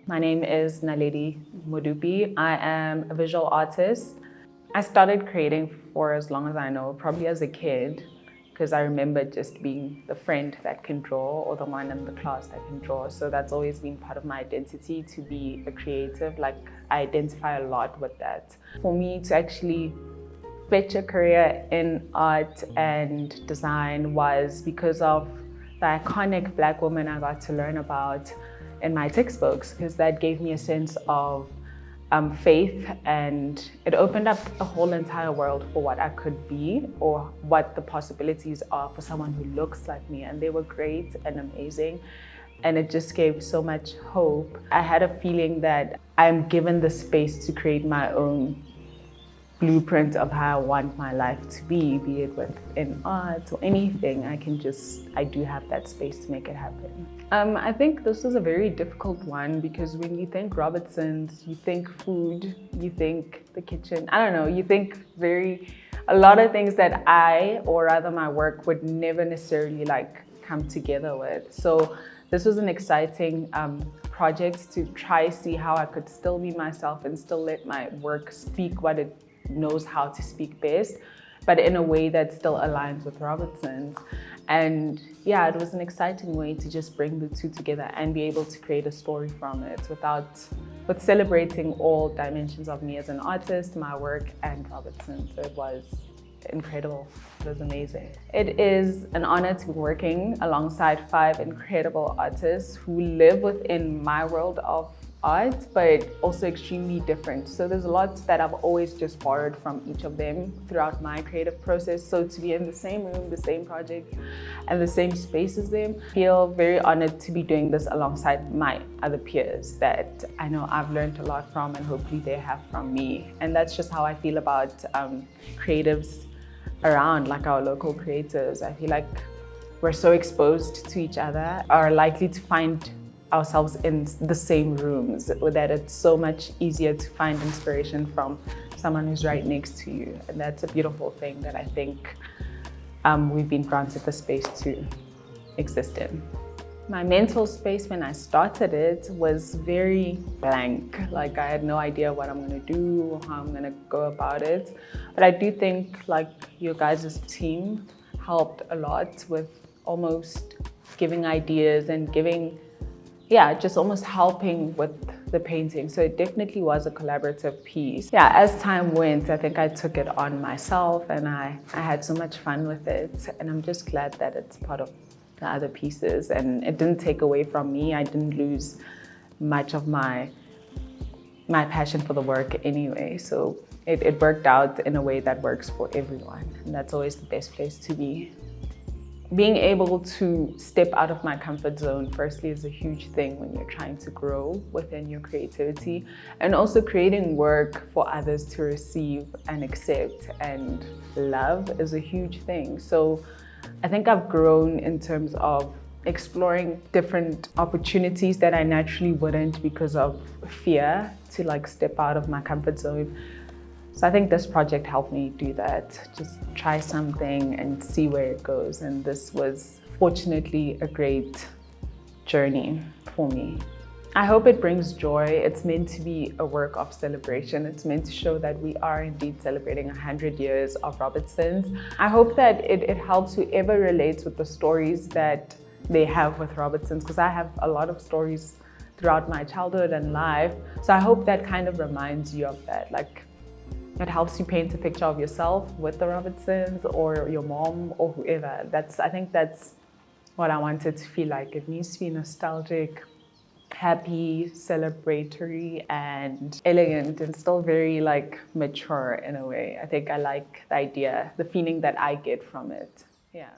My name is Naledi Modupi. I am a visual artist. I started creating for as long as I know, probably as a kid, because I remember just being the friend that can draw or the one in the class that can draw. So that's always been part of my identity, to be a creative. Like, I identify a lot with that. For me to actually fetch a career in art and design was because of the iconic Black woman I got to learn about in my textbooks, because that gave me a sense of faith, and it opened up a whole entire world for what I could be or what the possibilities are for someone who looks like me. And they were great and amazing. And it just gave so much hope. I had a feeling that I'm given the space to create my own blueprint of how I want my life to be it within art or anything. I do have that space to make it happen. I think this was a very difficult one, because when you think Robertsons, you think food, you think the kitchen, I don't know, you think a lot of things that or rather my work would never necessarily come together with. So this was an exciting project to try see how I could still be myself and still let my work speak what it knows how to speak best, but in a way that still aligns with Robertsons. And yeah, it was an exciting way to just bring the two together and be able to create a story from it with celebrating all dimensions of me as an artist, my work, and Robertsons. So it was incredible. It was amazing. It is an honor to be working alongside 5 incredible artists who live within my world of art, but also extremely different. So there's a lot that I've always just borrowed from each of them throughout my creative process. So to be in the same room, the same project, and the same space as them, I feel very honored to be doing this alongside my other peers that I know I've learned a lot from, and hopefully they have from me. And that's just how I feel about creatives around, like our local creators. I feel like we're so exposed to each other, are likely to find ourselves in the same rooms, that it's so much easier to find inspiration from someone who's right next to you. And that's a beautiful thing that I think we've been granted the space to exist in. My mental space when I started it was very blank. Like, I had no idea what I'm gonna do, how I'm gonna go about it. But I do think your guys' team helped a lot with almost giving ideas and just almost helping with the painting. So it definitely was a collaborative piece. Yeah, as time went, I think I took it on myself, and I had so much fun with it. And I'm just glad that it's part of the other pieces, and it didn't take away from me. I didn't lose much of my passion for the work anyway. So it worked out in a way that works for everyone. And that's always the best place to be. Being able to step out of my comfort zone, firstly, is a huge thing when you're trying to grow within your creativity, and also creating work for others to receive and accept and love is a huge thing. So I think I've grown in terms of exploring different opportunities that I naturally wouldn't because of fear to step out of my comfort zone. So I think this project helped me do that, just try something and see where it goes. And this was fortunately a great journey for me. I hope it brings joy. It's meant to be a work of celebration. It's meant to show that we are indeed celebrating 100 years of Robertsons. I hope that it helps whoever relates with the stories that they have with Robertsons, because I have a lot of stories throughout my childhood and life. So I hope that kind of reminds you of that. It helps you paint a picture of yourself with the Robertsons or your mom or whoever. I think that's what I wanted to feel like. It needs to be nostalgic, happy, celebratory, and elegant, and still very mature in a way. I think I like the idea, the feeling that I get from it. Yeah.